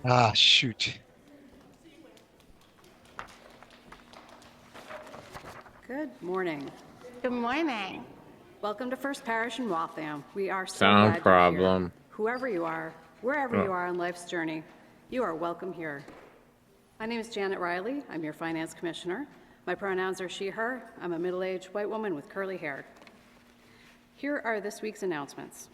Ah, shoot. Good morning. Good morning. Welcome to First Parish in Waltham. We are so Sound glad problem. you're here. Whoever you are, wherever you are on life's journey, you are welcome here. My name is Janet Riley. I'm your Finance Commissioner. My pronouns are she, her. I'm a middle-aged white woman with curly hair. Here are this week's announcements.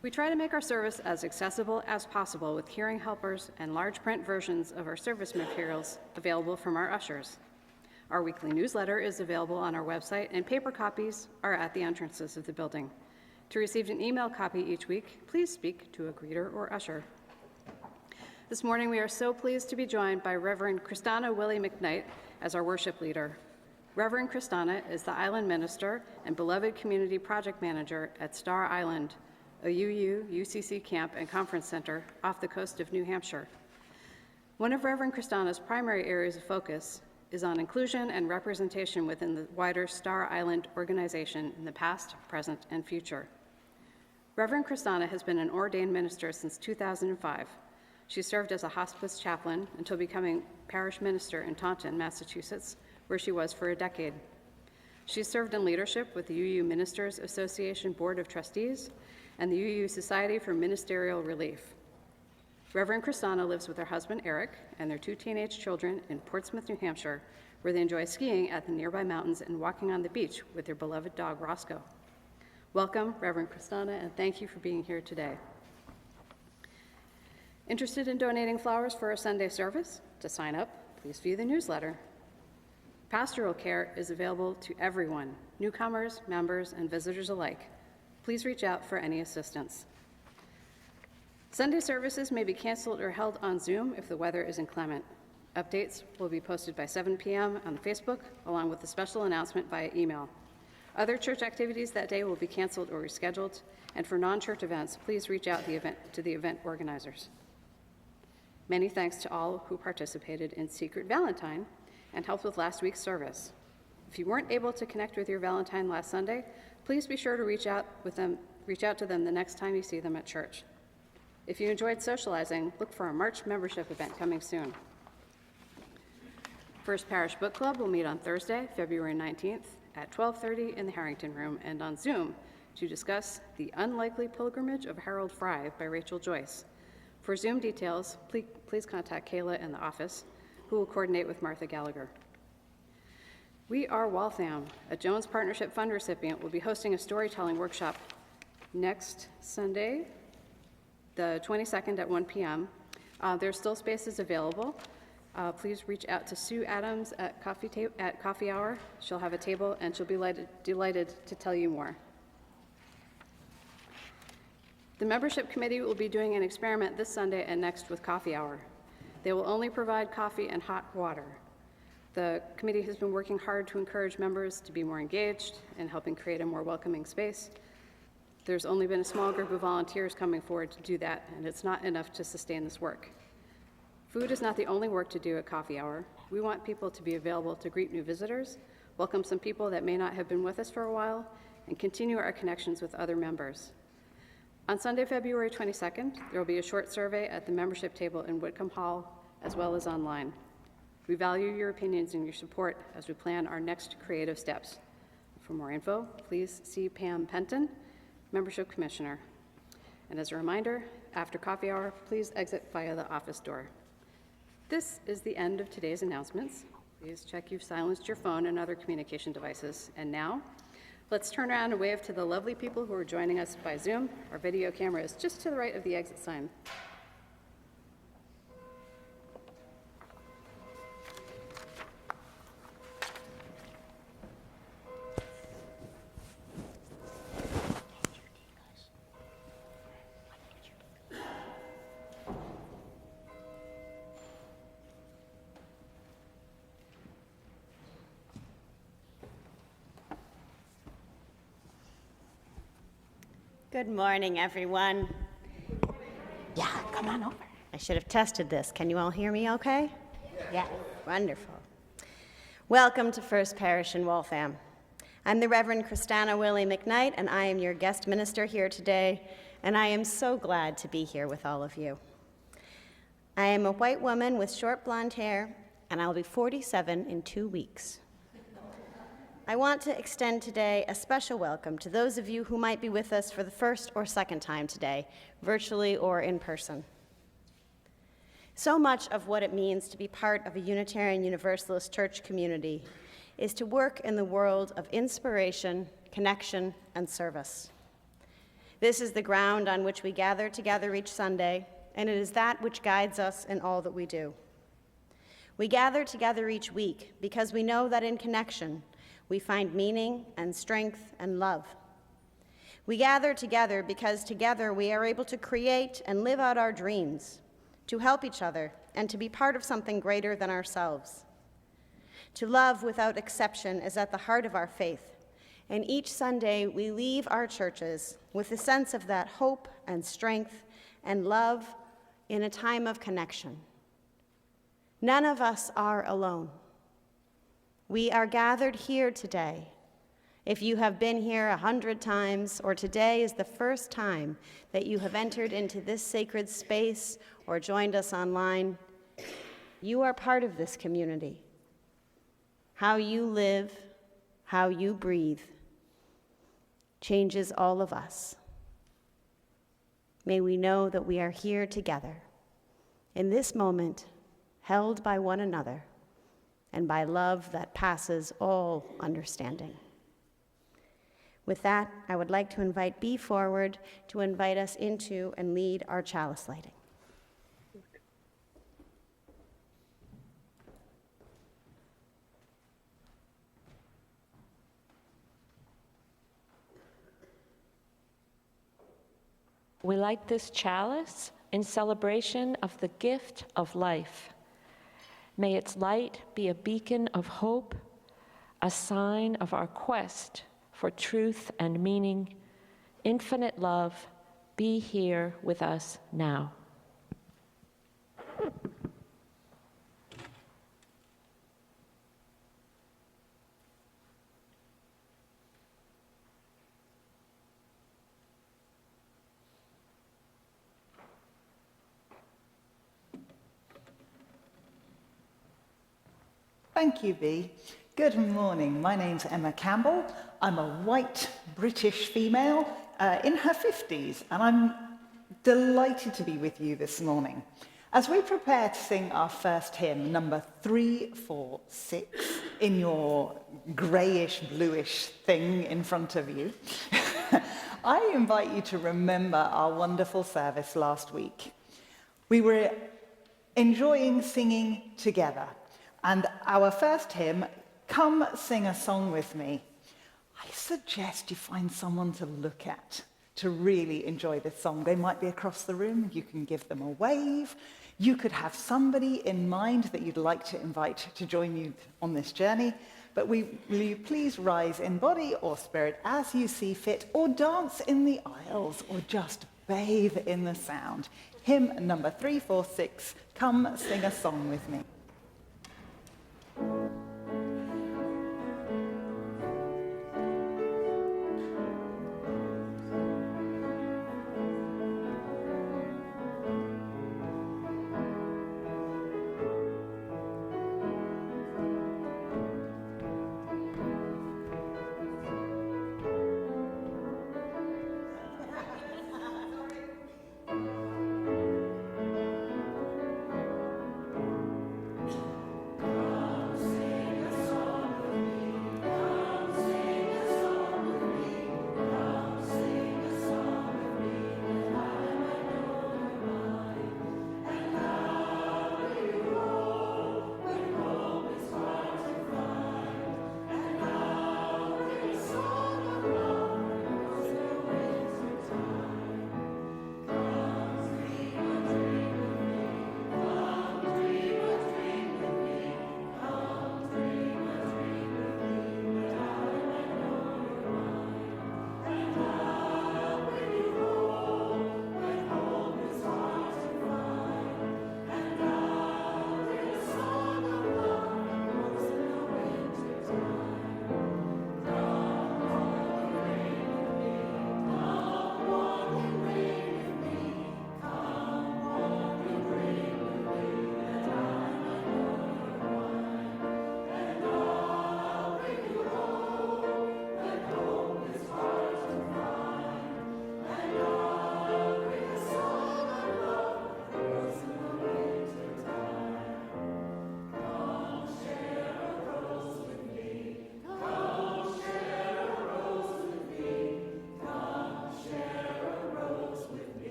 We try to make our service as accessible as possible with hearing helpers and large print versions of our service materials available from our ushers. Our weekly newsletter is available on our website, and paper copies are at the entrances of the building. To receive an email copy each week, please speak to a greeter or usher. This morning, we are so pleased to be joined by Reverend Christana Wille McKnight as our worship leader. Reverend Christana is the island minister and beloved community project manager at Star Island, a UCC camp and conference center off the coast of New Hampshire. One of Reverend Christana's primary areas of focus is on inclusion and representation within the wider Star Island organization in the past, present, and future. Reverend Christana has been an ordained minister since 2005. She served as a hospice chaplain until becoming parish minister in Taunton, Massachusetts, where she was for a decade. She served in leadership with the UU Ministers Association Board of Trustees and the UU Society for Ministerial Relief. Reverend Christana lives with her husband, Eric, and their 2 teenage children in Portsmouth, New Hampshire, where they enjoy skiing at the nearby mountains and walking on the beach with their beloved dog, Roscoe. Welcome, Reverend Christana, and thank you for being here today. Interested in donating flowers for a Sunday service? To sign up, please view the newsletter. Pastoral care is available to everyone, newcomers, members, and visitors alike. Please reach out for any assistance. Sunday services may be canceled or held on Zoom if the weather is inclement. Updates will be posted by 7 p.m. on Facebook, along with a special announcement via email. Other church activities that day will be canceled or rescheduled, and for non-church events, please reach out to the event organizers. Many thanks to all who participated in Secret Valentine and helped with last week's service. If you weren't able to connect with your Valentine last Sunday, please be sure to reach out to them the next time you see them at church. If you enjoyed socializing, look for a March membership event coming soon. First Parish Book Club will meet on Thursday, February 19th at 12:30 in the Harrington Room and on Zoom to discuss The Unlikely Pilgrimage of Harold Fry by Rachel Joyce. For Zoom details, please contact Kayla in the office, who will coordinate with Martha Gallagher. We Are Waltham, a Jones Partnership Fund recipient, will be hosting a storytelling workshop next Sunday, the 22nd at 1 p.m. There's still spaces available. Please reach out to Sue Adams at Coffee Hour. She'll have a table, and she'll be delighted to tell you more. The membership committee will be doing an experiment this Sunday and next with Coffee Hour. They will only provide coffee and hot water. The committee has been working hard to encourage members to be more engaged in helping create a more welcoming space. There's only been a small group of volunteers coming forward to do that, and it's not enough to sustain this work. Food is not the only work to do at Coffee Hour. We want people to be available to greet new visitors, welcome some people that may not have been with us for a while, and continue our connections with other members. On Sunday, February 22nd, there will be a short survey at the membership table in Whitcomb Hall, as well as online. We value your opinions and your support as we plan our next creative steps. For more info, please see Pam Penton, Membership Commissioner. And as a reminder, after Coffee Hour, please exit via the office door. This is the end of today's announcements. Please check you've silenced your phone and other communication devices. And now, let's turn around and wave to the lovely people who are joining us by Zoom. Our video camera is just to the right of the exit sign. Good morning, everyone. Yeah, come on over. I should have tested this. Can you all hear me okay? Yeah. Wonderful. Welcome to First Parish in Waltham. I'm the Reverend Christana Wille McKnight, and I am your guest minister here today, and I am so glad to be here with all of you. I am a white woman with short blonde hair, and I'll be 47 in 2 weeks. I want to extend today a special welcome to those of you who might be with us for the first or second time today, virtually or in person. So much of what it means to be part of a Unitarian Universalist church community is to work in the world of inspiration, connection, and service. This is the ground on which we gather together each Sunday, and it is that which guides us in all that we do. We gather together each week because we know that in connection, we find meaning and strength and love. We gather together because together we are able to create and live out our dreams, to help each other, and to be part of something greater than ourselves. To love without exception is at the heart of our faith, and each Sunday we leave our churches with a sense of that hope and strength and love in a time of connection. None of us are alone. We are gathered here today. If you have been here 100 times, or today is the first time that you have entered into this sacred space or joined us online, you are part of this community. How you live, how you breathe, changes all of us. May we know that we are here together, in this moment, held by one another, and by love that passes all understanding. With that, I would like to invite Bee forward to invite us into and lead our chalice lighting. We light this chalice in celebration of the gift of life. May its light be a beacon of hope, a sign of our quest for truth and meaning. Infinite love, be here with us now. Thank you, Bee. Good morning. My name's Emma Campbell. I'm a white British female in her 50s, and I'm delighted to be with you this morning. As we prepare to sing our first hymn, number 346, in your greyish, bluish thing in front of you, I invite you to remember our wonderful service last week. We were enjoying singing together. And our first hymn, Come Sing a Song With Me, I suggest you find someone to look at to really enjoy this song. They might be across the room. You can give them a wave. You could have somebody in mind that you'd like to invite to join you on this journey. But will you please rise in body or spirit as you see fit, or dance in the aisles, or just bathe in the sound. Hymn number 346, Come Sing a Song With Me.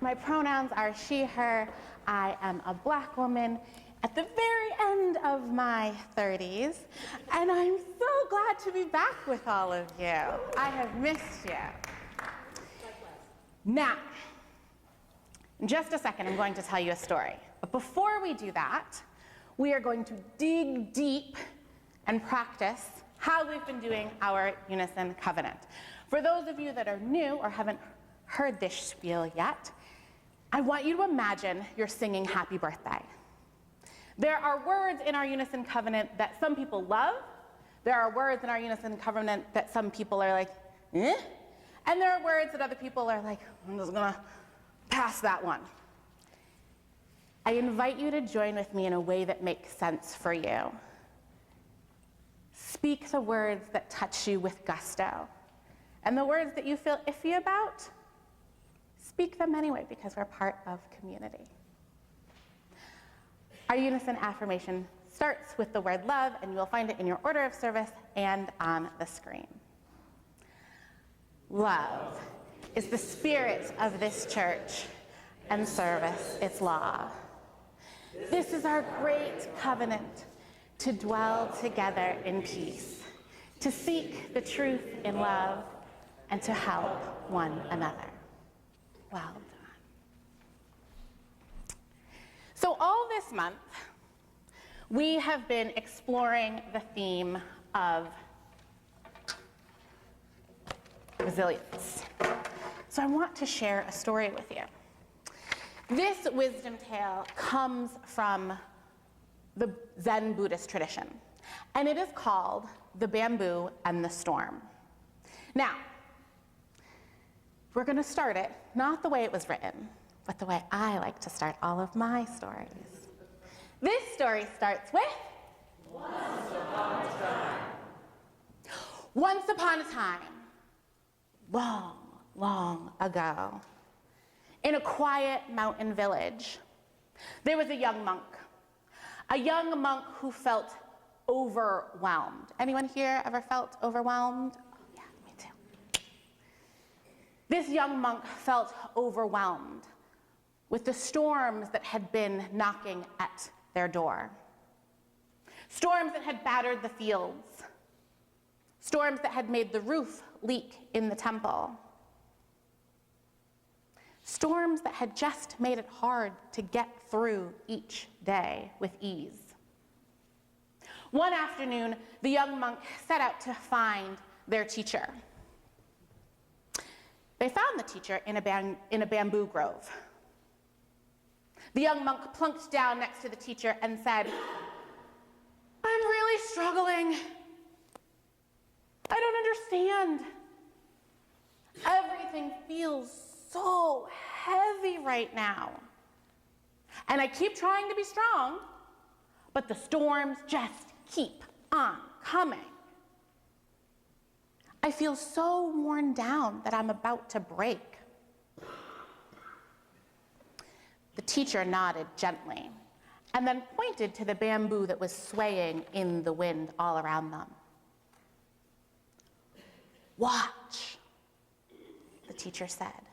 My pronouns are she, her. I am a Black woman at the very end of my 30s, and I'm so glad to be back with all of you. I have missed you. Now, in just a second, I'm going to tell you a story. But before we do that, we are going to dig deep and practice how we've been doing our unison covenant. For those of you that are new or haven't heard this spiel yet, I want you to imagine you're singing Happy Birthday. There are words in our unison covenant that some people love. There are words in our unison covenant that some people are like, eh? And there are words that other people are like, I'm just gonna pass that one. I invite you to join with me in a way that makes sense for you. Speak the words that touch you with gusto. And the words that you feel iffy about, speak them anyway, because we're part of community. Our unison affirmation starts with the word love, and you'll find it in your order of service and on the screen. Love is the spirit of this church, and service its law. This is our great covenant, to dwell together in peace, to seek the truth in love, and to help one another. Well done. So all this month, we have been exploring the theme of resilience. So I want to share a story with you. This wisdom tale comes from the Zen Buddhist tradition, and it is called The Bamboo and the Storm. Now, we're going to start it not the way it was written, but the way I like to start all of my stories. This story starts with Once upon a time. Once upon a time, long, long ago, in a quiet mountain village, there was a young monk who felt overwhelmed. Anyone here ever felt overwhelmed? Oh, yeah, me too. This young monk felt overwhelmed with the storms that had been knocking at their door. Storms that had battered the fields. Storms that had made the roof leak in the temple. Storms that had just made it hard to get through each day with ease. One afternoon, the young monk set out to find their teacher. They found the teacher in a bamboo grove. The young monk plunked down next to the teacher and said, "I'm really struggling. I don't understand. Everything feels so heavy right now. And I keep trying to be strong, but the storms just keep on coming. I feel so worn down that I'm about to break." The teacher nodded gently and then pointed to the bamboo that was swaying in the wind all around them. "Watch," the teacher said.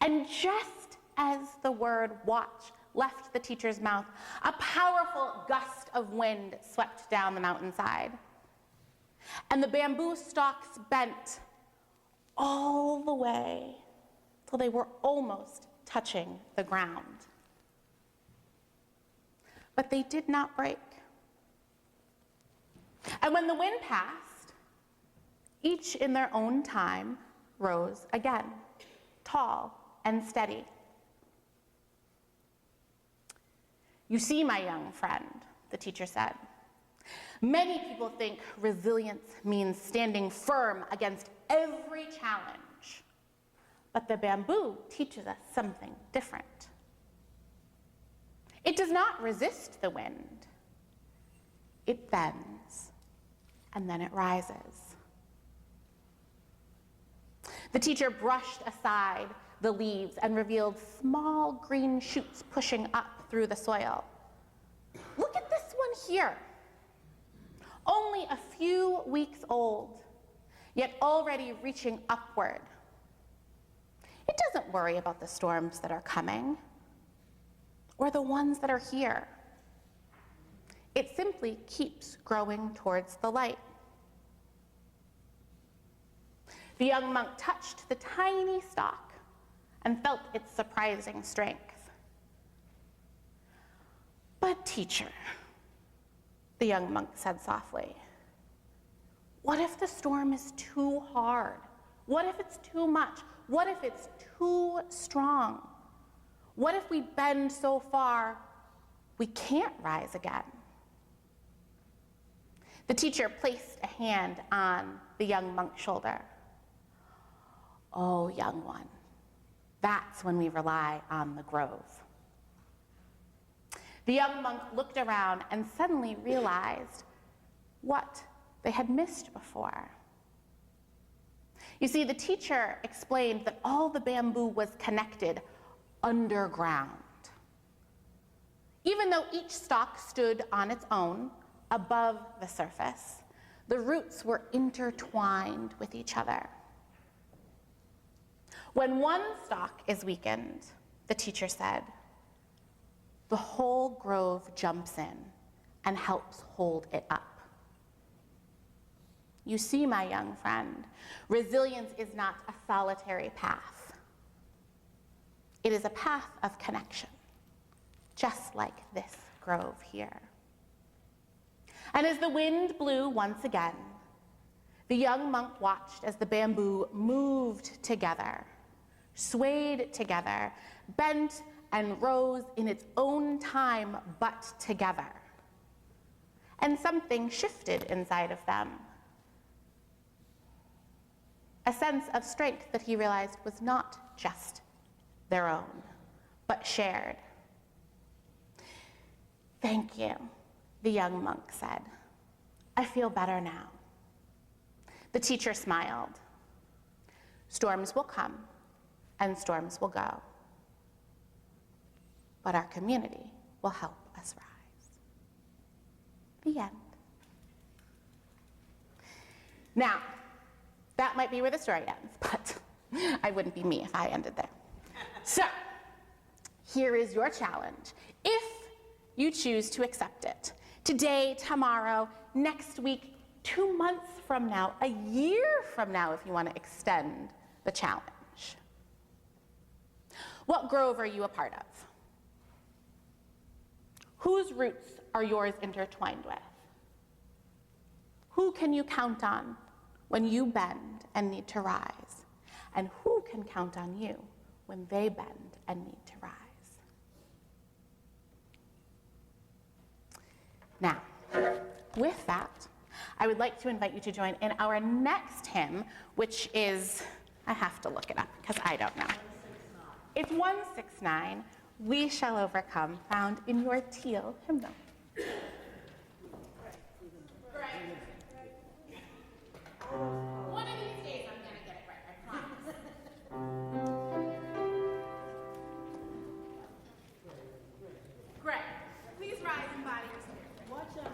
And just as the word watch left the teacher's mouth, a powerful gust of wind swept down the mountainside. And the bamboo stalks bent all the way till they were almost touching the ground. But they did not break. And when the wind passed, each in their own time rose again, tall and steady. "You see, my young friend," the teacher said, "many people think resilience means standing firm against every challenge. But the bamboo teaches us something different. It does not resist the wind. It bends, and then it rises." The teacher brushed aside the leaves and revealed small green shoots pushing up through the soil. "Look at this one here. Only a few weeks old, yet already reaching upward. It doesn't worry about the storms that are coming or the ones that are here. It simply keeps growing towards the light. The young monk touched the tiny stalk and felt its surprising strength. "But teacher," the young monk said softly, "what if the storm is too hard? What if it's too much? What if it's too strong? What if we bend so far we can't rise again?" The teacher placed a hand on the young monk's shoulder. "Oh, young one, that's when we rely on the grove." The young monk looked around and suddenly realized what they had missed before. You see, the teacher explained that all the bamboo was connected underground. Even though each stalk stood on its own, above the surface, the roots were intertwined with each other. When one stalk is weakened, the teacher said, the whole grove jumps in and helps hold it up. You see, my young friend, resilience is not a solitary path. It is a path of connection, just like this grove here. And as the wind blew once again, the young monk watched as the bamboo moved together, swayed together, bent and rose in its own time, but together. And something shifted inside of them. A sense of strength that he realized was not just their own, but shared. "Thank you," the young monk said. "I feel better now." The teacher smiled. Storms will come and storms will go, but our community will help us rise. The end. Now, that might be where the story ends, but I wouldn't be me if I ended there. So, here is your challenge, if you choose to accept it. Today, tomorrow, next week, 2 months from now, a year from now, if you want to extend the challenge. What grove are you a part of? Whose roots are yours intertwined with? Who can you count on when you bend and need to rise? And who can count on you when they bend and need to rise? Now, with that, I would like to invite you to join in our next hymn, which is, I have to look it up because I don't know. It's 169, "We Shall Overcome," found in your teal hymnal. One of these days I'm going to get it right, I promise. Great. Please rise and body your spirit. Watch out.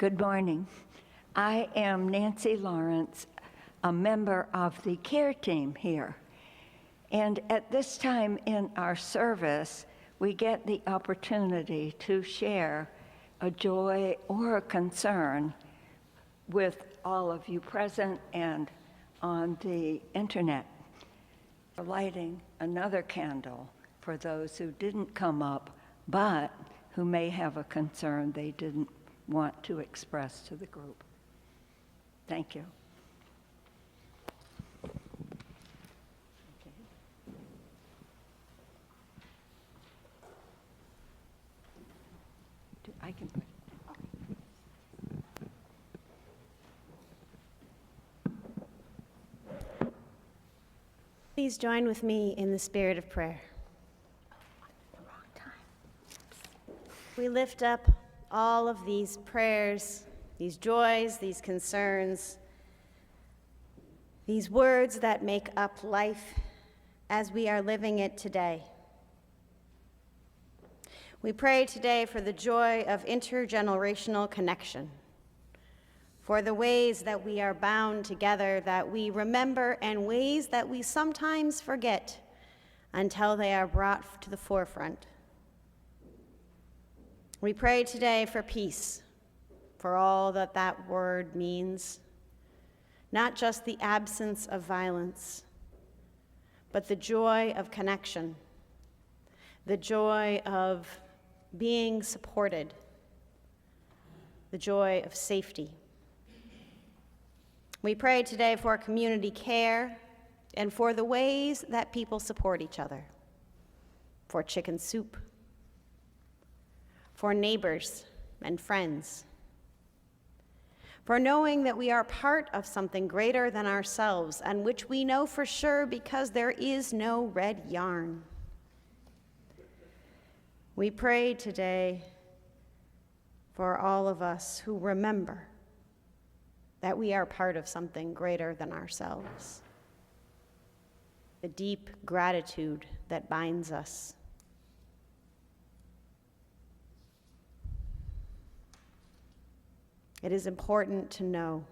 Good morning. I am Nancy Lawrence, a member of the care team here. And at this time in our service, we get the opportunity to share a joy or a concern with all of you present and on the internet. We're lighting another candle for those who didn't come up, but who may have a concern they didn't want to express to the group. Thank you. I can put it. Please join with me in the spirit of prayer. We lift up all of these prayers, these joys, these concerns, these words that make up life as we are living it today. We pray today for the joy of intergenerational connection, for the ways that we are bound together, that we remember, and ways that we sometimes forget until they are brought to the forefront. We pray today for peace, for all that that word means, not just the absence of violence, but the joy of connection, the joy of being supported, the joy of safety. We pray today for community care and for the ways that people support each other, for chicken soup, for neighbors and friends, for knowing that we are part of something greater than ourselves, and which we know for sure because there is no red yarn. We pray today for all of us who remember that we are part of something greater than ourselves, the deep gratitude that binds us. It is important to know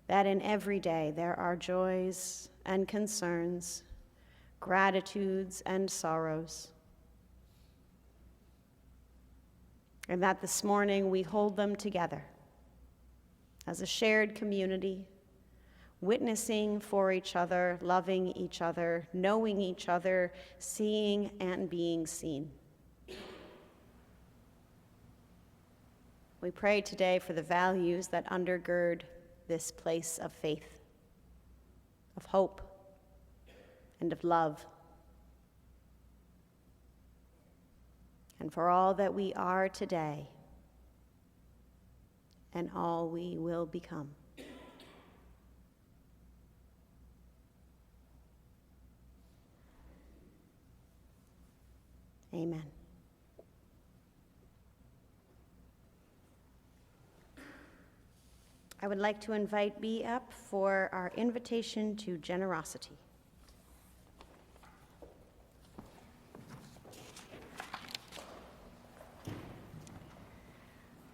that in every day there are joys and concerns, gratitudes and sorrows, and that this morning we hold them together as a shared community, witnessing for each other, loving each other, knowing each other, seeing and being seen. We pray today for the values that undergird this place of faith, of hope, and of love, and for all that we are today and all we will become. Amen. I would like to invite B up for our invitation to generosity.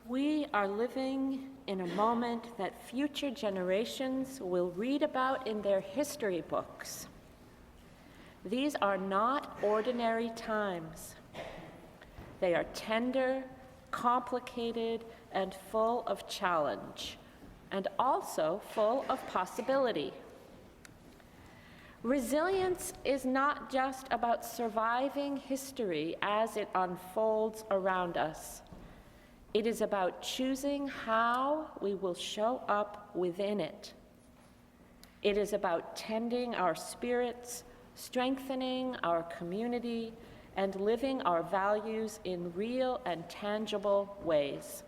We are living in a moment that future generations will read about in their history books. These are not ordinary times. They are tender, complicated, and full of challenge, and also full of possibility. Resilience is not just about surviving history as it unfolds around us. It is about choosing how we will show up within it. It is about tending our spirits, strengthening our community, and living our values in real and tangible ways.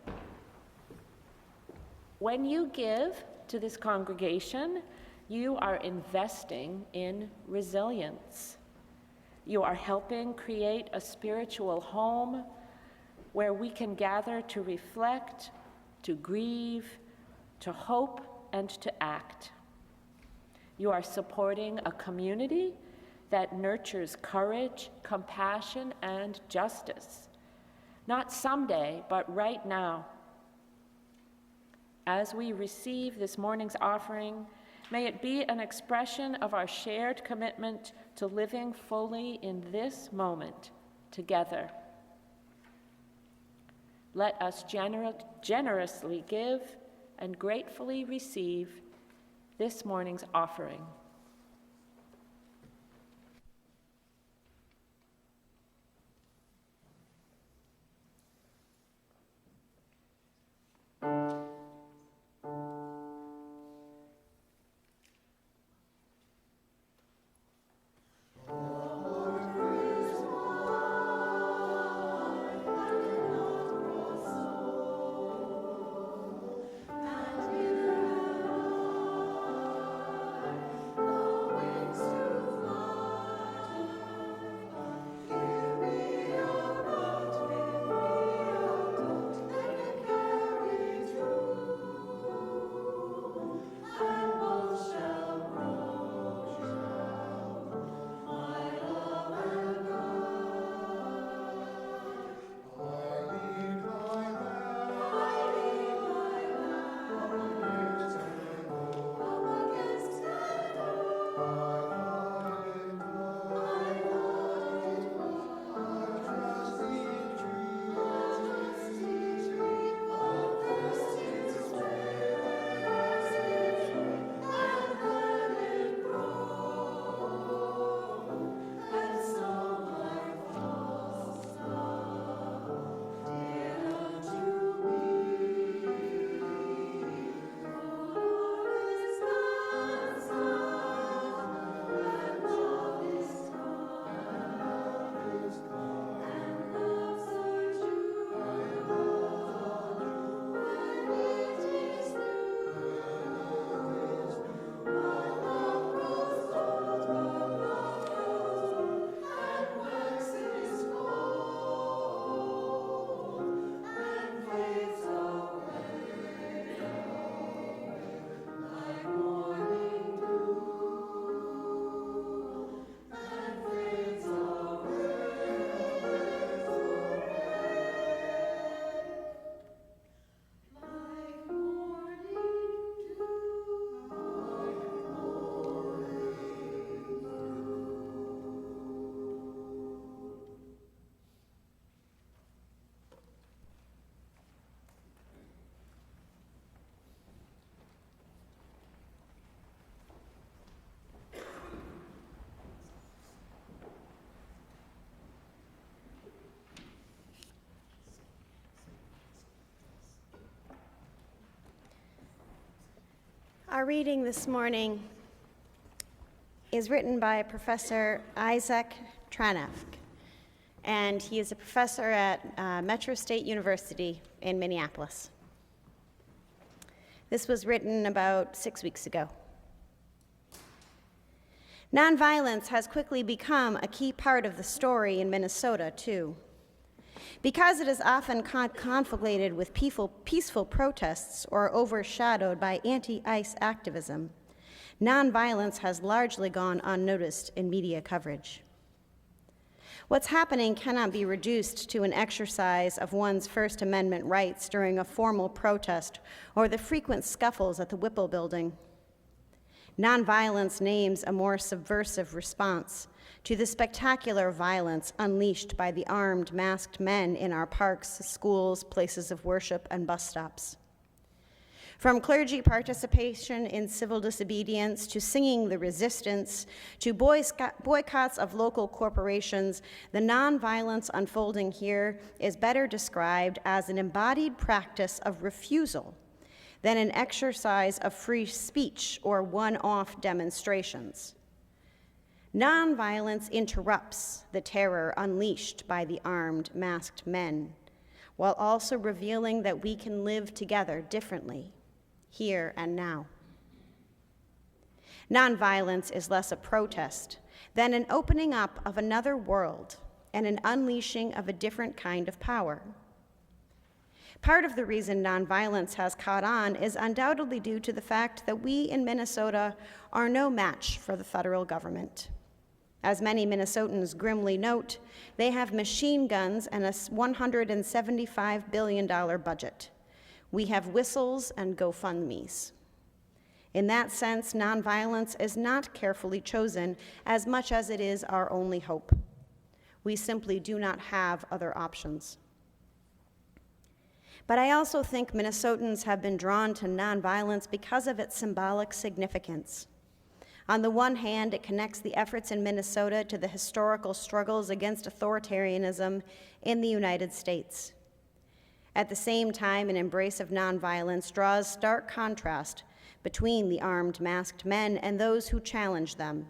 When you give to this congregation, you are investing in resilience. You are helping create a spiritual home where we can gather to reflect, to grieve, to hope, and to act. You are supporting a community that nurtures courage, compassion, and justice, not someday, but right now. As we receive this morning's offering, may it be an expression of our shared commitment to living fully in this moment together. Let us generously give and gratefully receive this morning's offering. Our reading this morning is written by Professor Isaac Tranef, and he is a professor at Metro State University in Minneapolis. This was written about 6 weeks ago. Nonviolence has quickly become a key part of the story in Minnesota, too. Because it is often conflated with peaceful protests or overshadowed by anti-ICE activism, nonviolence has largely gone unnoticed in media coverage. What's happening cannot be reduced to an exercise of one's First Amendment rights during a formal protest or the frequent scuffles at the Whipple building. Nonviolence names a more subversive response to the spectacular violence unleashed by the armed, masked men in our parks, schools, places of worship, and bus stops. From clergy participation in civil disobedience to singing the resistance to boycotts of local corporations, the nonviolence unfolding here is better described as an embodied practice of refusal than an exercise of free speech or one-off demonstrations. Nonviolence interrupts the terror unleashed by the armed, masked men, while also revealing that we can live together differently, here and now. Nonviolence is less a protest than an opening up of another world and an unleashing of a different kind of power. Part of the reason nonviolence has caught on is undoubtedly due to the fact that we in Minnesota are no match for the federal government. As many Minnesotans grimly note, they have machine guns and a $175 billion budget. We have whistles and GoFundMes. In that sense, nonviolence is not carefully chosen as much as it is our only hope. We simply do not have other options. But I also think Minnesotans have been drawn to nonviolence because of its symbolic significance. On the one hand, it connects the efforts in Minnesota to the historical struggles against authoritarianism in the United States. At the same time, an embrace of nonviolence draws stark contrast between the armed, masked men and those who challenge them.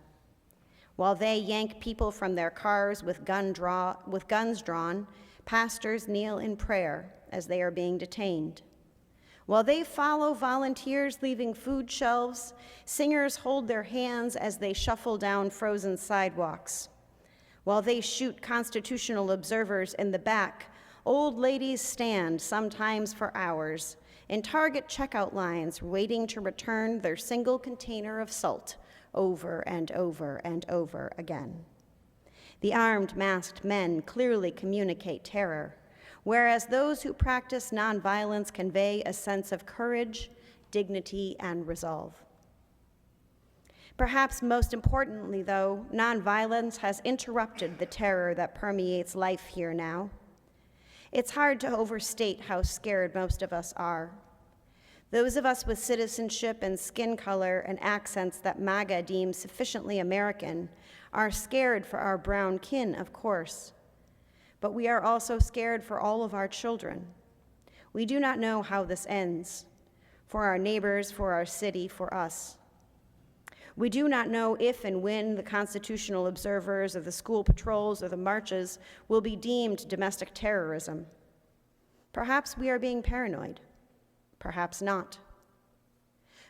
While they yank people from their cars with guns drawn, pastors kneel in prayer as they are being detained. While they follow volunteers leaving food shelves, singers hold their hands as they shuffle down frozen sidewalks. While they shoot constitutional observers in the back, old ladies stand, sometimes for hours, in Target checkout lines waiting to return their single container of salt over and over and over again. The armed, masked men clearly communicate terror, whereas those who practice nonviolence convey a sense of courage, dignity, and resolve. Perhaps most importantly, though, nonviolence has interrupted the terror that permeates life here now. It's hard to overstate how scared most of us are. Those of us with citizenship and skin color and accents that MAGA deems sufficiently American are scared for our brown kin, of course. But we are also scared for all of our children. We do not know how this ends, for our neighbors, for our city, for us. We do not know if and when the constitutional observers or the school patrols or the marches will be deemed domestic terrorism. Perhaps we are being paranoid, perhaps not.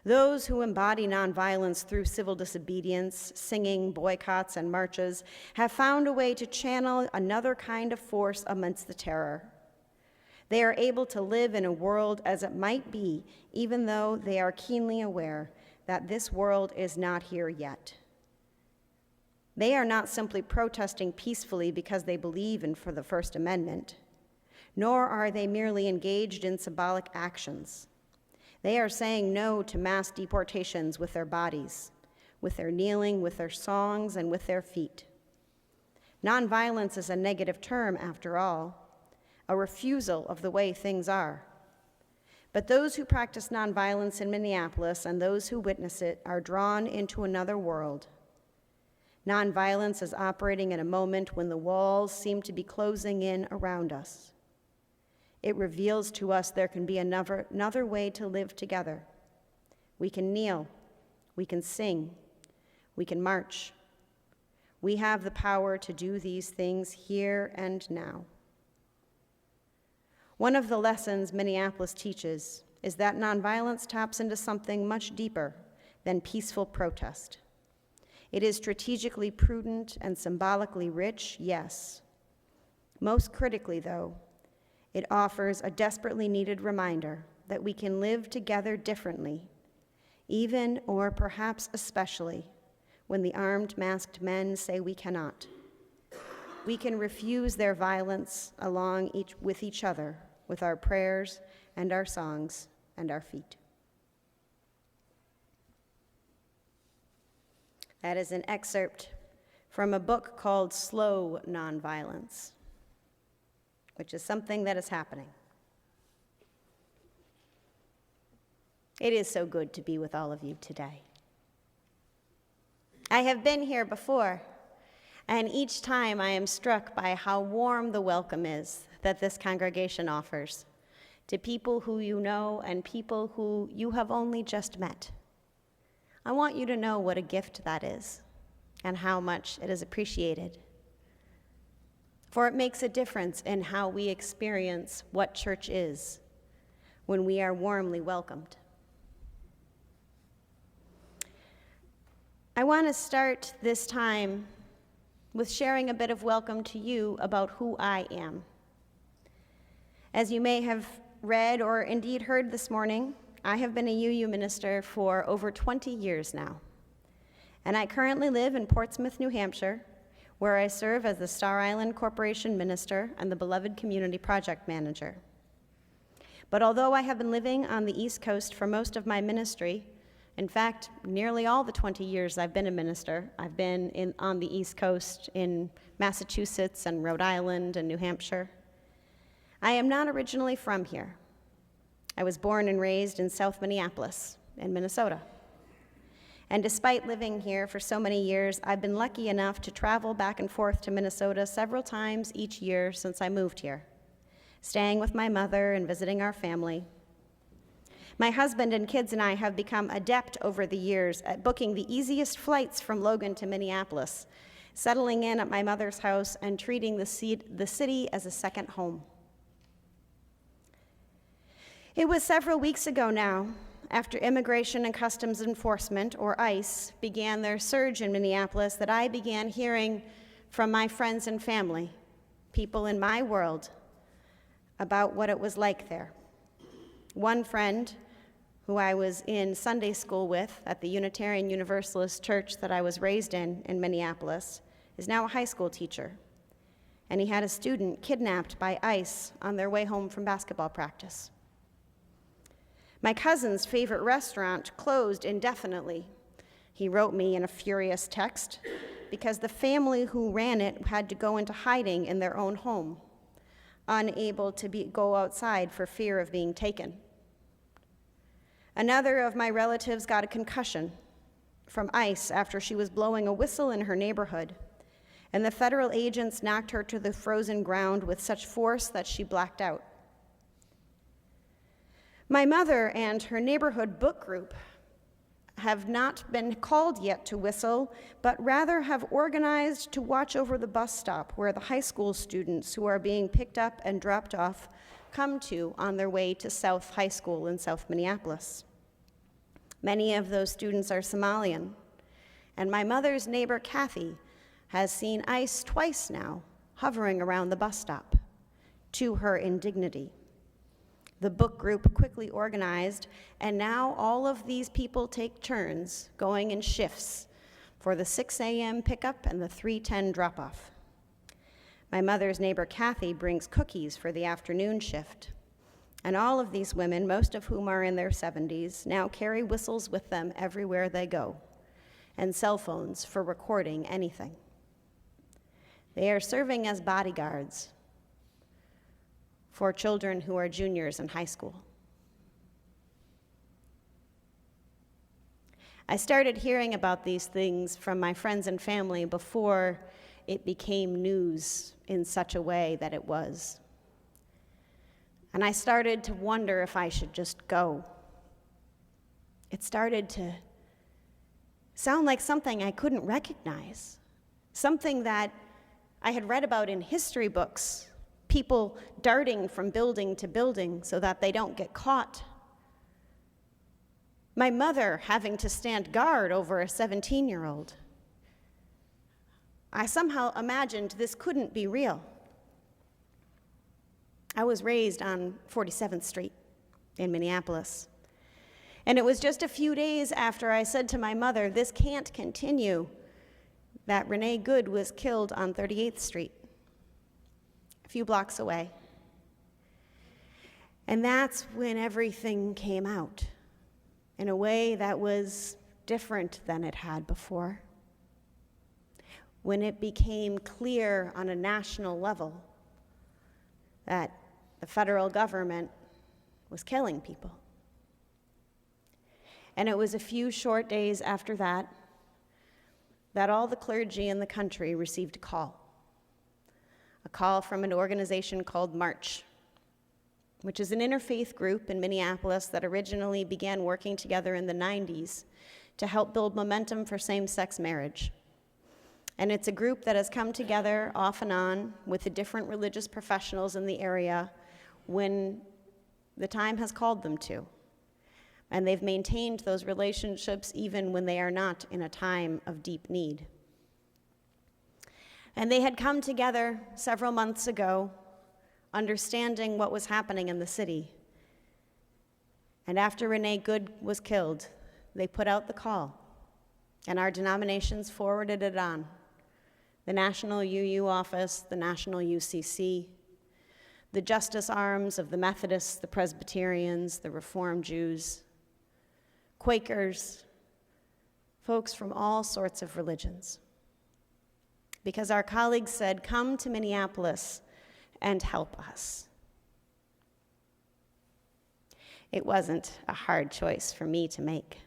Those who embody nonviolence through civil disobedience, singing, boycotts, and marches have found a way to channel another kind of force amidst the terror. They are able to live in a world as it might be, even though they are keenly aware that this world is not here yet. They are not simply protesting peacefully because they believe in the First Amendment, nor are they merely engaged in symbolic actions. They are saying no to mass deportations with their bodies, with their kneeling, with their songs, and with their feet. Nonviolence is a negative term, after all, a refusal of the way things are. But those who practice nonviolence in Minneapolis and those who witness it are drawn into another world. Nonviolence is operating at a moment when the walls seem to be closing in around us. It reveals to us there can be another way to live together. We can kneel, we can sing, we can march. We have the power to do these things here and now. One of the lessons Minneapolis teaches is that nonviolence taps into something much deeper than peaceful protest. It is strategically prudent and symbolically rich, yes. Most critically, though, it offers a desperately needed reminder that we can live together differently, even or perhaps especially when the armed, masked men say we cannot. We can refuse their violence with each other, with our prayers and our songs and our feet. That is an excerpt from a book called Slow Nonviolence, which is something that is happening. It is so good to be with all of you today. I have been here before, and each time I am struck by how warm the welcome is that this congregation offers to people who you know and people who you have only just met. I want you to know what a gift that is and how much it is appreciated. For it makes a difference in how we experience what church is when we are warmly welcomed. I want to start this time with sharing a bit of welcome to you about who I am. As you may have read or indeed heard this morning, I have been a UU minister for over 20 years now. And I currently live in Portsmouth, New Hampshire, where I serve as the Star Island Corporation Minister and the Beloved Community Project Manager. But although I have been living on the East Coast for most of my ministry, in fact, nearly all the 20 years I've been a minister, I've been on the East Coast in Massachusetts and Rhode Island and New Hampshire, I am not originally from here. I was born and raised in South Minneapolis in Minnesota. And despite living here for so many years, I've been lucky enough to travel back and forth to Minnesota several times each year since I moved here, staying with my mother and visiting our family. My husband and kids and I have become adept over the years at booking the easiest flights from Logan to Minneapolis, settling in at my mother's house and treating the city as a second home. It was several weeks ago now, after Immigration and Customs Enforcement, or ICE, began their surge in Minneapolis, that I began hearing from my friends and family, people in my world, about what it was like there. One friend, who I was in Sunday school with at the Unitarian Universalist church that I was raised in Minneapolis, is now a high school teacher. And he had a student kidnapped by ICE on their way home from basketball practice. My cousin's favorite restaurant closed indefinitely. He wrote me in a furious text because the family who ran it had to go into hiding in their own home, unable to go outside for fear of being taken. Another of my relatives got a concussion from ICE after she was blowing a whistle in her neighborhood, and the federal agents knocked her to the frozen ground with such force that she blacked out. My mother and her neighborhood book group have not been called yet to whistle, but rather have organized to watch over the bus stop where the high school students who are being picked up and dropped off come to on their way to South High School in South Minneapolis. Many of those students are Somalian, and my mother's neighbor, Kathy, has seen ICE twice now hovering around the bus stop, to her indignity. The book group quickly organized, and now all of these people take turns going in shifts for the 6 a.m. pickup and the 3:10 drop-off. My mother's neighbor, Kathy, brings cookies for the afternoon shift. And all of these women, most of whom are in their 70s, now carry whistles with them everywhere they go, and cell phones for recording anything. They are serving as bodyguards for children who are juniors in high school. I started hearing about these things from my friends and family before it became news in such a way that it was. And I started to wonder if I should just go. It started to sound like something I couldn't recognize, something that I had read about in history books, people darting from building to building so that they don't get caught. My mother having to stand guard over a 17-year-old. I somehow imagined this couldn't be real. I was raised on 47th Street in Minneapolis. And it was just a few days after I said to my mother, "This can't continue," that Renee Good was killed on 38th Street, a few blocks away. And that's when everything came out in a way that was different than it had before. When it became clear on a national level that the federal government was killing people. And it was a few short days after that that all the clergy in the country received a call from an organization called March, which is an interfaith group in Minneapolis that originally began working together in the 90s to help build momentum for same-sex marriage. And it's a group that has come together off and on with the different religious professionals in the area when the time has called them to. And they've maintained those relationships even when they are not in a time of deep need. And they had come together several months ago, understanding what was happening in the city. And after Renee Good was killed, they put out the call and our denominations forwarded it on. The National UU office, the National UCC, the justice arms of the Methodists, the Presbyterians, the Reformed Jews, Quakers, folks from all sorts of religions. Because our colleagues said, come to Minneapolis and help us. It wasn't a hard choice for me to make.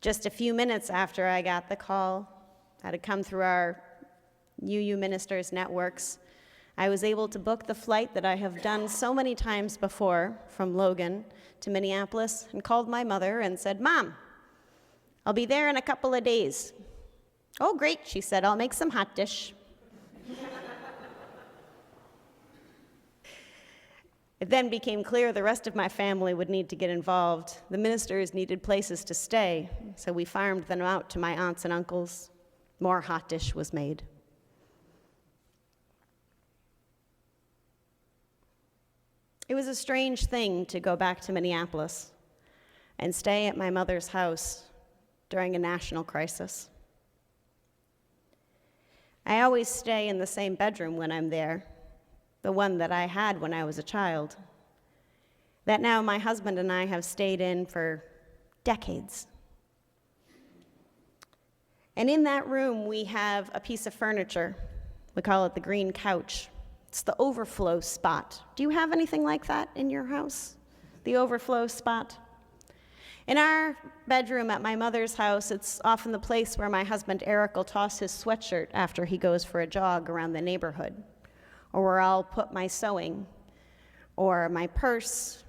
Just a few minutes after I got the call, that had come through our UU ministers networks, I was able to book the flight that I have done so many times before from Logan to Minneapolis, and called my mother and said, Mom, I'll be there in a couple of days. Oh, great, she said, I'll make some hot dish. It then became clear the rest of my family would need to get involved. The ministers needed places to stay, so we farmed them out to my aunts and uncles. More hot dish was made. It was a strange thing to go back to Minneapolis and stay at my mother's house during a national crisis. I always stay in the same bedroom when I'm there, the one that I had when I was a child, that now my husband and I have stayed in for decades. And in that room, we have a piece of furniture. We call it the green couch. It's the overflow spot. Do you have anything like that in your house? The overflow spot? In our bedroom at my mother's house, it's often the place where my husband Eric will toss his sweatshirt after he goes for a jog around the neighborhood, or where I'll put my sewing, or my purse.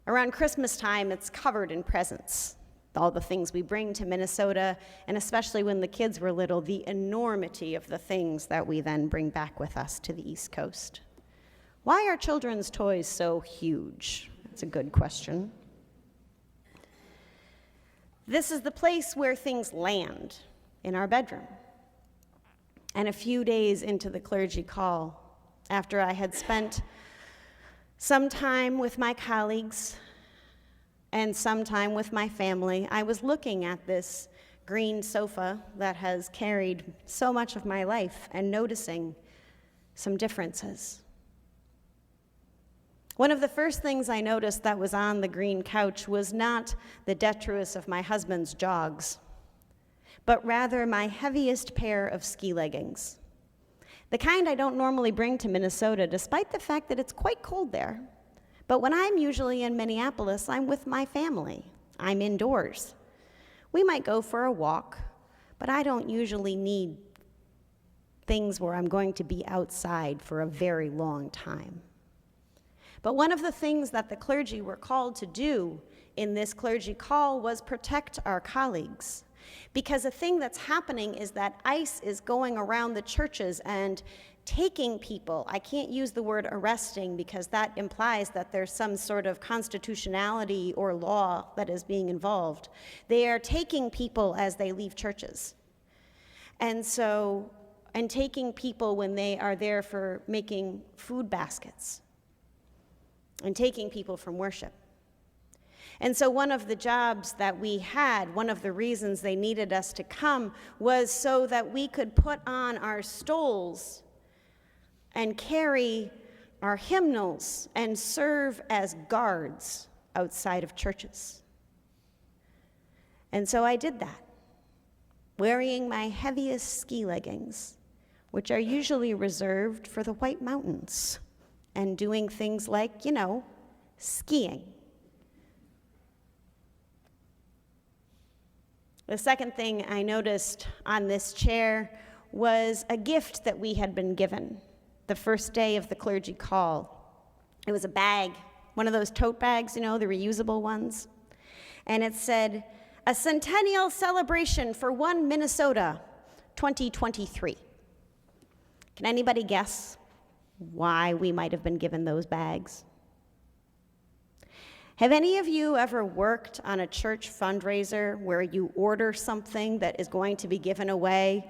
Around Christmas time, it's covered in presents, all the things we bring to Minnesota, and especially when the kids were little, the enormity of the things that we then bring back with us to the East Coast. Why are children's toys so huge? That's a good question. This is the place where things land, in our bedroom. And a few days into the clergy call, after I had spent some time with my colleagues and some time with my family, I was looking at this green sofa that has carried so much of my life and noticing some differences. One of the first things I noticed that was on the green couch was not the detritus of my husband's jogs, but rather my heaviest pair of ski leggings. The kind I don't normally bring to Minnesota, despite the fact that it's quite cold there. But when I'm usually in Minneapolis, I'm with my family. I'm indoors. We might go for a walk, but I don't usually need things where I'm going to be outside for a very long time. But one of the things that the clergy were called to do in this clergy call was protect our colleagues. Because the thing that's happening is that ICE is going around the churches and taking people. I can't use the word arresting because that implies that there's some sort of constitutionality or law that is being involved. They are taking people as they leave churches. And taking people when they are there for making food baskets. And taking people from worship. And so one of the jobs that we had, one of the reasons they needed us to come, was so that we could put on our stoles and carry our hymnals and serve as guards outside of churches. And so I did that, wearing my heaviest ski leggings, which are usually reserved for the White Mountains, and doing things like, skiing. The second thing I noticed on this chair was a gift that we had been given the first day of the clergy call. It was a bag, one of those tote bags, the reusable ones. And it said, "A Centennial Celebration for One Minnesota, 2023. Can anybody guess why we might have been given those bags? Have any of you ever worked on a church fundraiser where you order something that is going to be given away,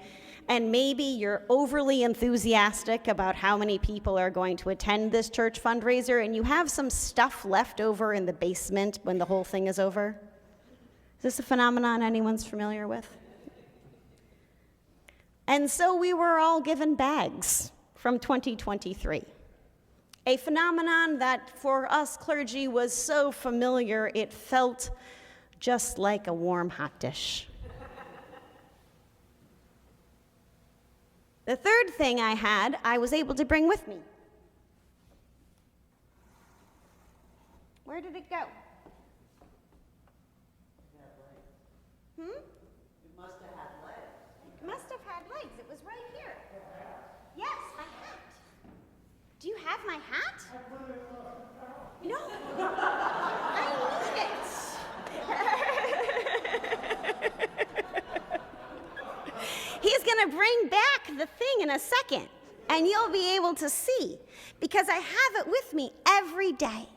and maybe you're overly enthusiastic about how many people are going to attend this church fundraiser, and you have some stuff left over in the basement when the whole thing is over? Is this a phenomenon anyone's familiar with? And so we were all given bags from 2023. A phenomenon that for us clergy was so familiar it felt just like a warm hot dish. The third thing I was able to bring with me. Where did it go? It must have had legs. It must have had legs. It was right here. Yes, my hat. Do you have my hat? No. I need it. He's going to bring back the thing in a second, and you'll be able to see, because I have it with me every day.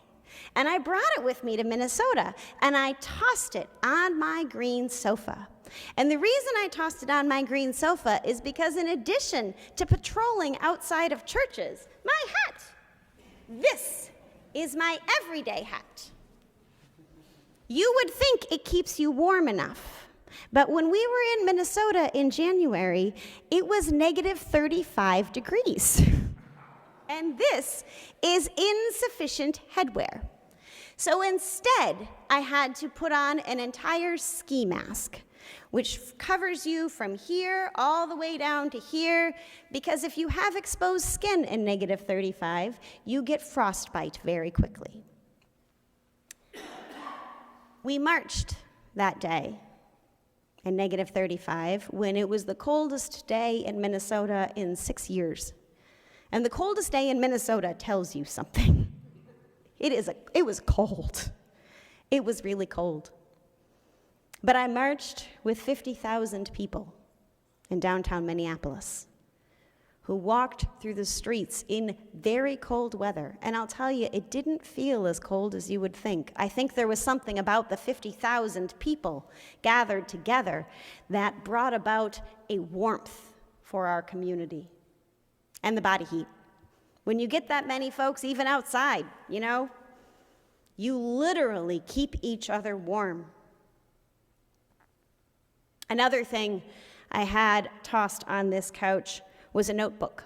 And I brought it with me to Minnesota, and I tossed it on my green sofa. And the reason I tossed it on my green sofa is because in addition to patrolling outside of churches, my hat, this is my everyday hat. You would think it keeps you warm enough, but when we were in Minnesota in January, it was negative 35 degrees. And this is insufficient headwear. So instead, I had to put on an entire ski mask, which covers you from here all the way down to here, because if you have exposed skin in negative 35, you get frostbite very quickly. We marched that day in negative 35 when it was the coldest day in Minnesota in 6 years. And the coldest day in Minnesota tells you something. It was cold. It was really cold. But I marched with 50,000 people in downtown Minneapolis who walked through the streets in very cold weather. And I'll tell you, it didn't feel as cold as you would think. I think there was something about the 50,000 people gathered together that brought about a warmth for our community. And the body heat. When you get that many folks, even outside, you literally keep each other warm. Another thing I had tossed on this couch was a notebook.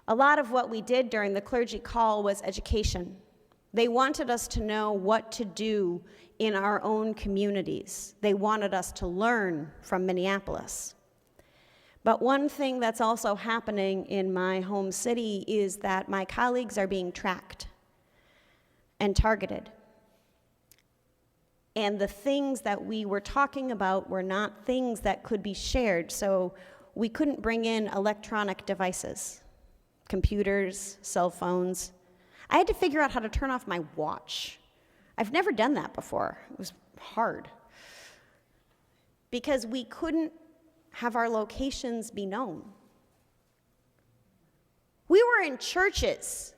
A lot of what we did during the clergy call was education. They wanted us to know what to do in our own communities. They wanted us to learn from Minneapolis. But one thing that's also happening in my home city is that my colleagues are being tracked and targeted. And the things that we were talking about were not things that could be shared, so we couldn't bring in electronic devices, computers, cell phones. I had to figure out how to turn off my watch. I've never done that before. It was hard. Because we couldn't have our locations be known. We were in churches,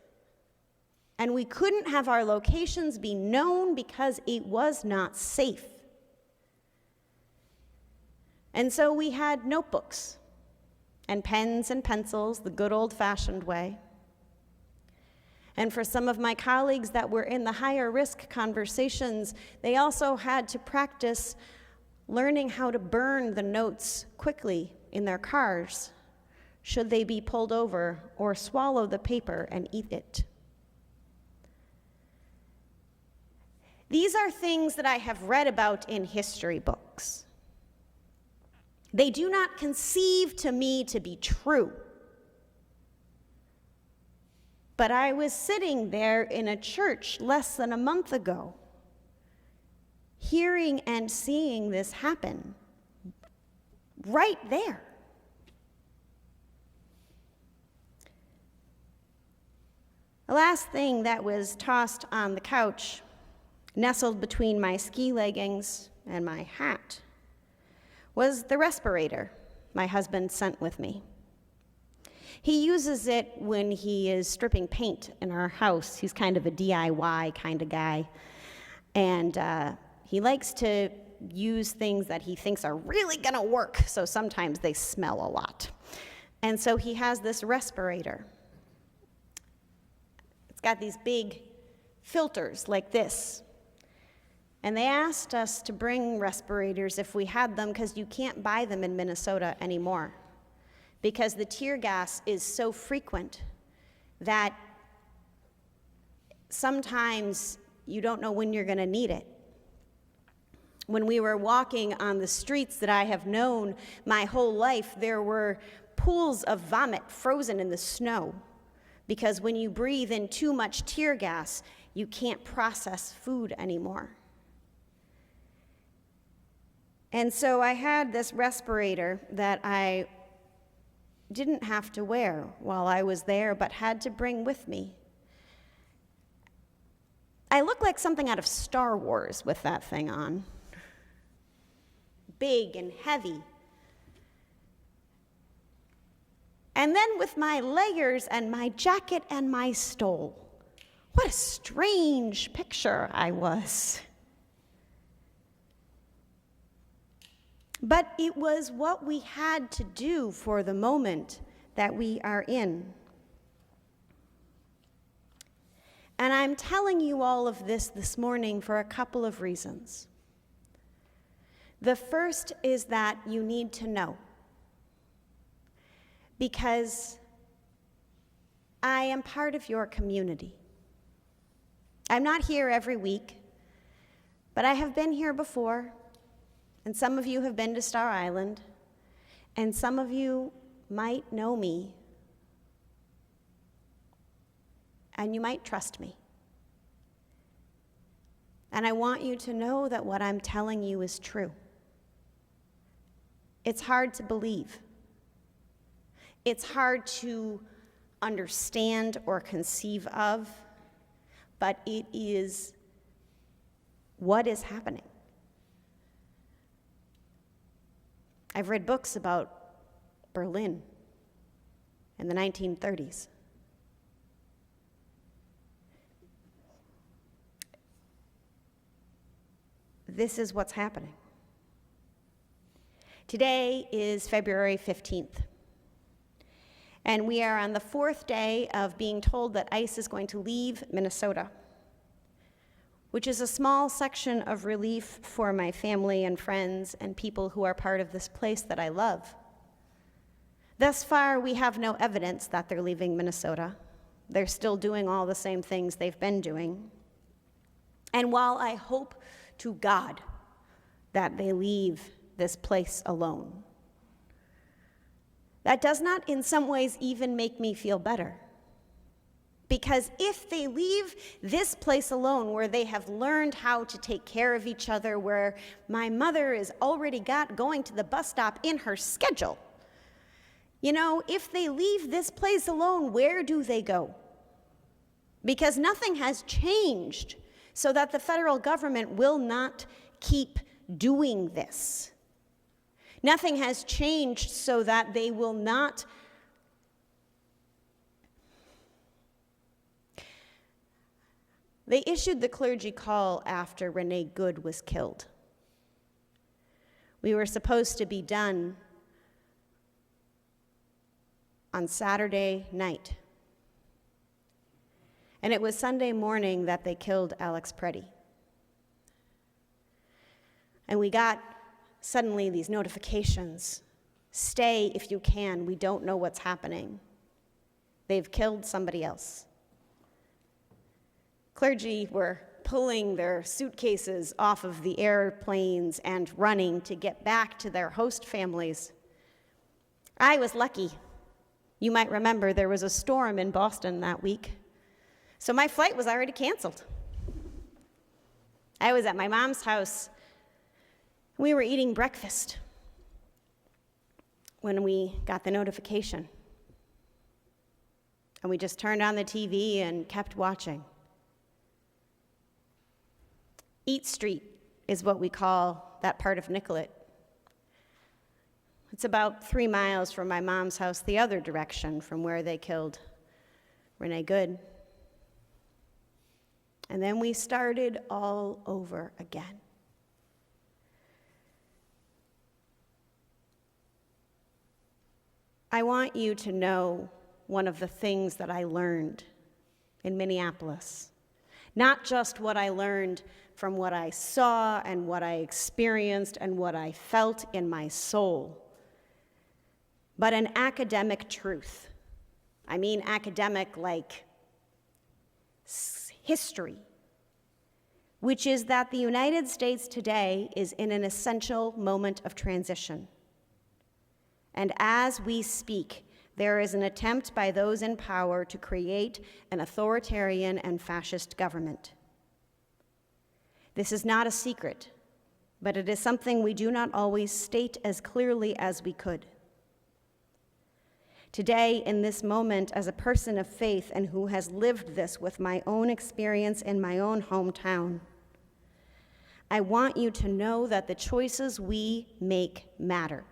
and we couldn't have our locations be known because it was not safe. And so we had notebooks and pens and pencils, the good old-fashioned way. And for some of my colleagues that were in the higher risk conversations, they also had to practice learning how to burn the notes quickly in their cars should they be pulled over, or swallow the paper and eat it. These are things that I have read about in history books. They do not conceive to me to be true. But I was sitting there in a church less than a month ago, hearing and seeing this happen right there. The last thing that was tossed on the couch, nestled between my ski leggings and my hat, was the respirator my husband sent with me. He uses it when he is stripping paint in our house. He's kind of a DIY kind of guy. And he likes to use things that he thinks are really gonna work, so sometimes they smell a lot. And so he has this respirator. It's got these big filters like this. And they asked us to bring respirators if we had them, because you can't buy them in Minnesota anymore, because the tear gas is so frequent that sometimes you don't know when you're going to need it. When we were walking on the streets that I have known my whole life, there were pools of vomit frozen in the snow, because when you breathe in too much tear gas, you can't process food anymore. And so I had this respirator that I didn't have to wear while I was there, but had to bring with me. I look like something out of Star Wars with that thing on. Big and heavy. And then with my layers and my jacket and my stole. What a strange picture I was. But it was what we had to do for the moment that we are in. And I'm telling you all of this morning for a couple of reasons. The first is that you need to know, because I am part of your community. I'm not here every week, but I have been here before, and some of you have been to Star Island, and some of you might know me, and you might trust me. And I want you to know that what I'm telling you is true. It's hard to believe. It's hard to understand or conceive of, but it is what is happening. I've read books about Berlin in the 1930s. This is what's happening. Today is February 15th, and we are on the 4th day of being told that ICE is going to leave Minnesota, which is a small section of relief for my family and friends and people who are part of this place that I love. Thus far, we have no evidence that they're leaving Minnesota. They're still doing all the same things they've been doing. And while I hope to God that they leave this place alone, that does not in some ways even make me feel better. Because if they leave this place alone, where they have learned how to take care of each other, where my mother is already got going to the bus stop in her schedule, if they leave this place alone, where do they go? Because nothing has changed so that the federal government will not keep doing this. Nothing has changed so that they will not They issued the clergy call after Renee Good was killed. We were supposed to be done on Saturday night. And it was Sunday morning that they killed Alex Preddy. And we got suddenly these notifications: stay if you can, we don't know what's happening. They've killed somebody else. Clergy were pulling their suitcases off of the airplanes and running to get back to their host families. I was lucky. You might remember there was a storm in Boston that week, so my flight was already canceled. I was at my mom's house. We were eating breakfast when we got the notification. And we just turned on the TV and kept watching. Eat Street is what we call that part of Nicollet. It's about 3 miles from my mom's house, the other direction from where they killed Renee Good. And then we started all over again. I want you to know one of the things that I learned in Minneapolis. Not just what I learned from what I saw and what I experienced and what I felt in my soul, but an academic truth. I mean academic like history, which is that the United States today is in an essential moment of transition. And as we speak, there is an attempt by those in power to create an authoritarian and fascist government. This is not a secret, but it is something we do not always state as clearly as we could. Today, in this moment, as a person of faith and who has lived this with my own experience in my own hometown, I want you to know that the choices we make matter.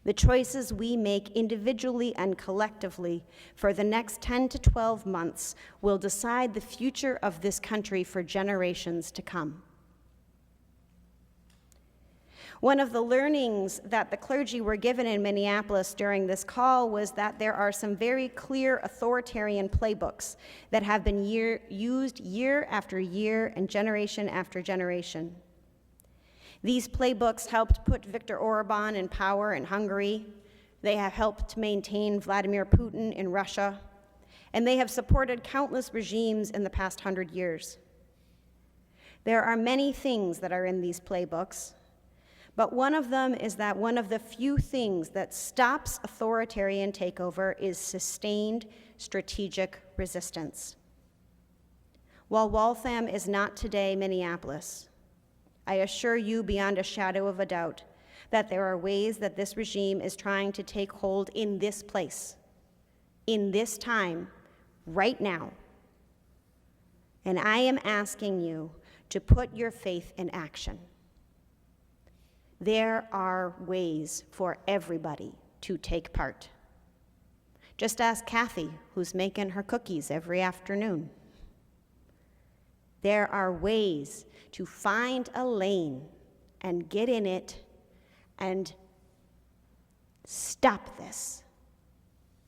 The choices we make individually and collectively for the next 10 to 12 months will decide the future of this country for generations to come. One of the learnings that the clergy were given in Minneapolis during this call was that there are some very clear authoritarian playbooks that have been used year after year and generation after generation. These playbooks helped put Viktor Orban in power in Hungary. They have helped maintain Vladimir Putin in Russia, and they have supported countless regimes in the past 100 years. There are many things that are in these playbooks, but one of them is that one of the few things that stops authoritarian takeover is sustained strategic resistance. While Waltham is not today Minneapolis, I assure you beyond a shadow of a doubt that there are ways that this regime is trying to take hold in this place, in this time, right now. And I am asking you to put your faith in action. There are ways for everybody to take part. Just ask Kathy, who's making her cookies every afternoon. There are ways to find a lane and get in it and stop this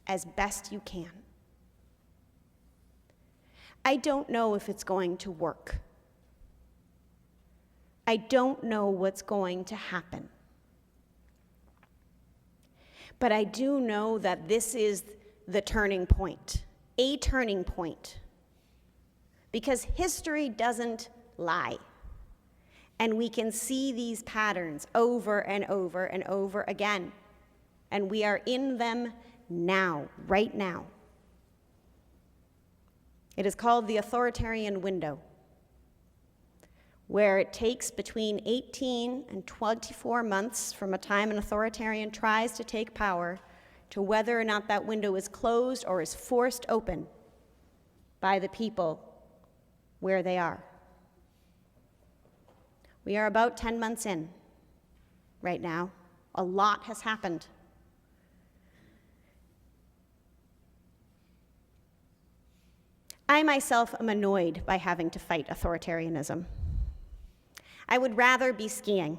as best you can. I don't know if it's going to work. I don't know what's going to happen. But I do know that this is the turning point, a turning point. Because history doesn't lie. And we can see these patterns over and over and over again. And we are in them now, right now. It is called the authoritarian window, where it takes between 18 and 24 months from a time an authoritarian tries to take power to whether or not that window is closed or is forced open by the people where they are. We are about 10 months in right now. A lot has happened. I myself am annoyed by having to fight authoritarianism. I would rather be skiing.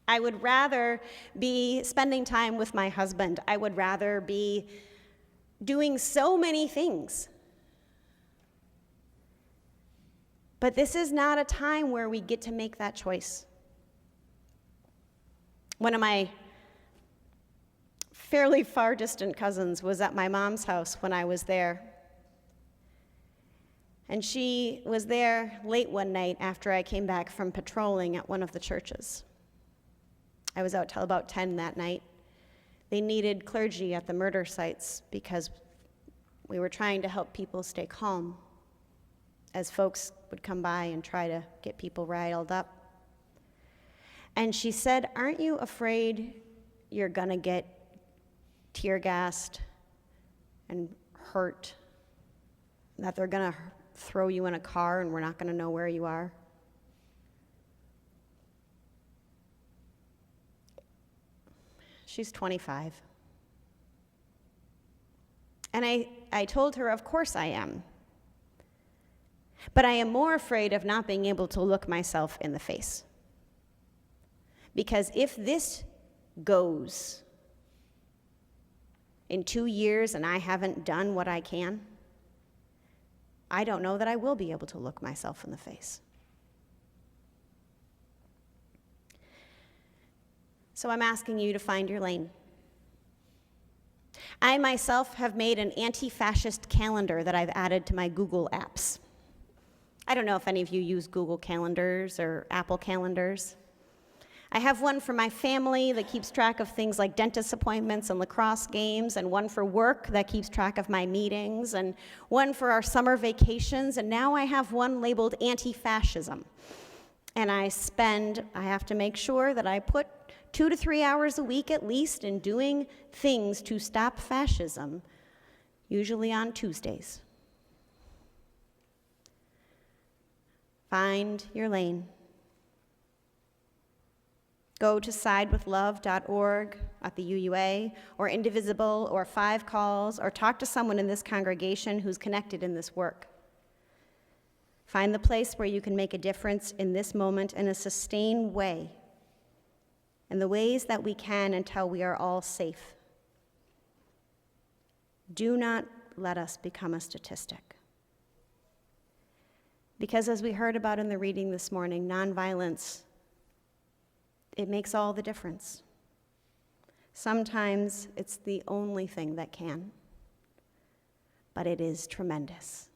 I would rather be spending time with my husband. I would rather be doing so many things. But this is not a time where we get to make that choice. One of my fairly far distant cousins was at my mom's house when I was there. And she was there late one night after I came back from patrolling at one of the churches. I was out till about 10 that night. They needed clergy at the murder sites because we were trying to help people stay calm as folks would come by and try to get people riled up. And she said, "Aren't you afraid you're gonna get tear gassed and hurt? That they're gonna throw you in a car and we're not gonna know where you are?" She's 25. And I told her, of course I am. But I am more afraid of not being able to look myself in the face. Because if this goes in 2 years and I haven't done what I can, I don't know that I will be able to look myself in the face. So I'm asking you to find your lane. I myself have made an anti-fascist calendar that I've added to my Google apps. I don't know if any of you use Google Calendars or Apple Calendars. I have one for my family that keeps track of things like dentist appointments and lacrosse games, and one for work that keeps track of my meetings, and one for our summer vacations, and now I have one labeled anti-fascism. And I have to make sure that I put 2 to 3 hours a week at least in doing things to stop fascism, usually on Tuesdays. Find your lane. Go to sidewithlove.org at the UUA, or Indivisible, or 5 Calls, or talk to someone in this congregation who's connected in this work. Find the place where you can make a difference in this moment in a sustained way, in the ways that we can until we are all safe. Do not let us become a statistic. Because as we heard about in the reading this morning, nonviolence, it makes all the difference. Sometimes it's the only thing that can, but it is tremendous.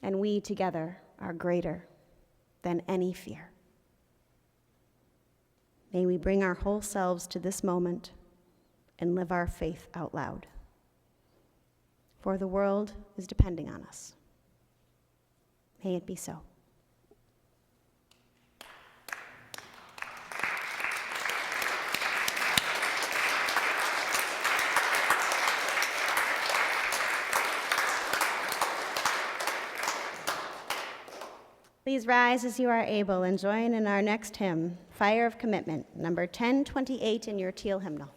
And we together are greater than any fear. May we bring our whole selves to this moment and live our faith out loud. For the world is depending on us. May it be so. Please rise as you are able and join in our next hymn, Fire of Commitment, number 1028 in your teal hymnal.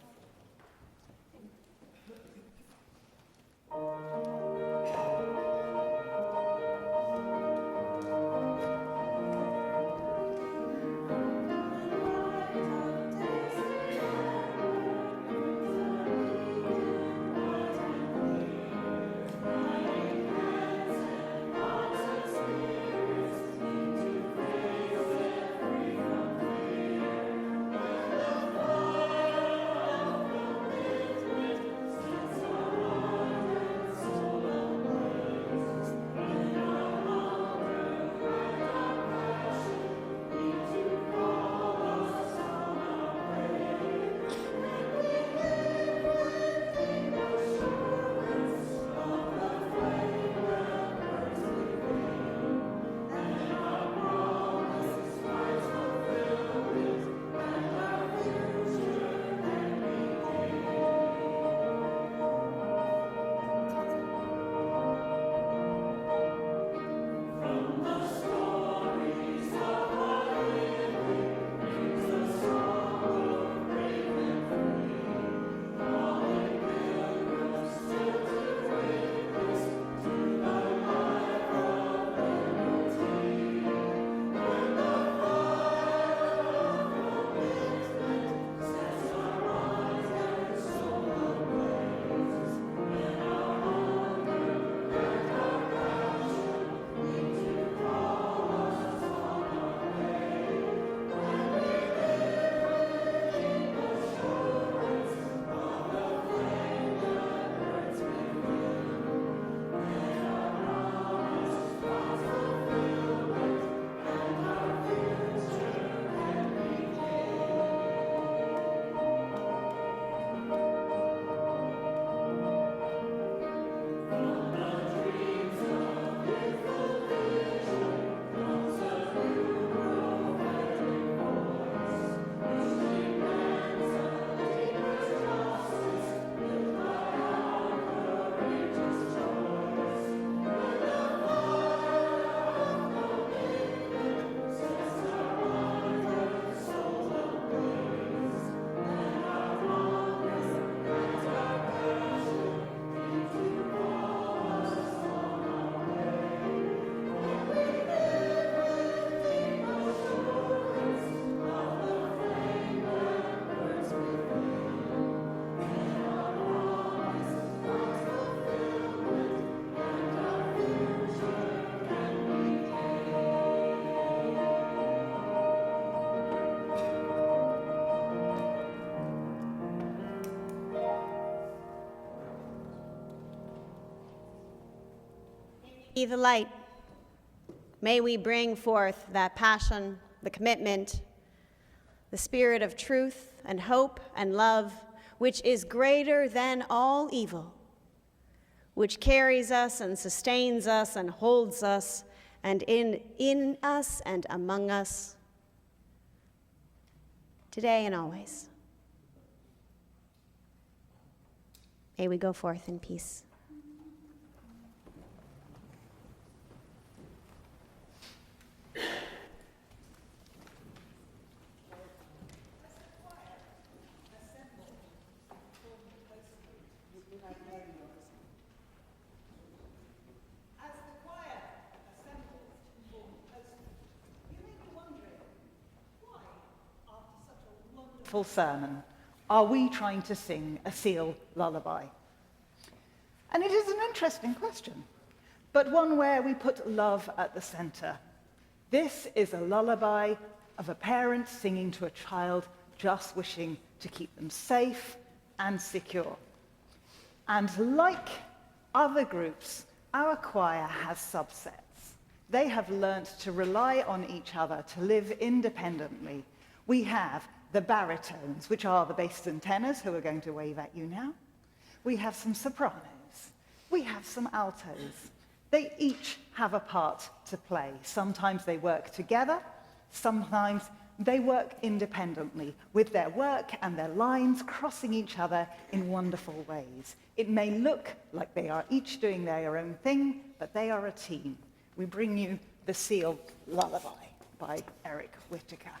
Be the light. May we bring forth that passion, the commitment, the spirit of truth and hope and love, which is greater than all evil, which carries us and sustains us and holds us, and in us and among us, today and always. May we go forth in peace. Full sermon, are we trying to sing a seal lullaby? And it is an interesting question, but one where we put love at the center. This is a lullaby of a parent singing to a child just wishing to keep them safe and secure. And like other groups, our choir has subsets. They have learnt to rely on each other to live independently. We have the baritones, which are the basses and tenors, who are going to wave at you now. We have some sopranos. We have some altos. They each have a part to play. Sometimes they work together. Sometimes they work independently, with their work and their lines crossing each other in wonderful ways. It may look like they are each doing their own thing, but they are a team. We bring you the Seal Lullaby by Eric Whittaker.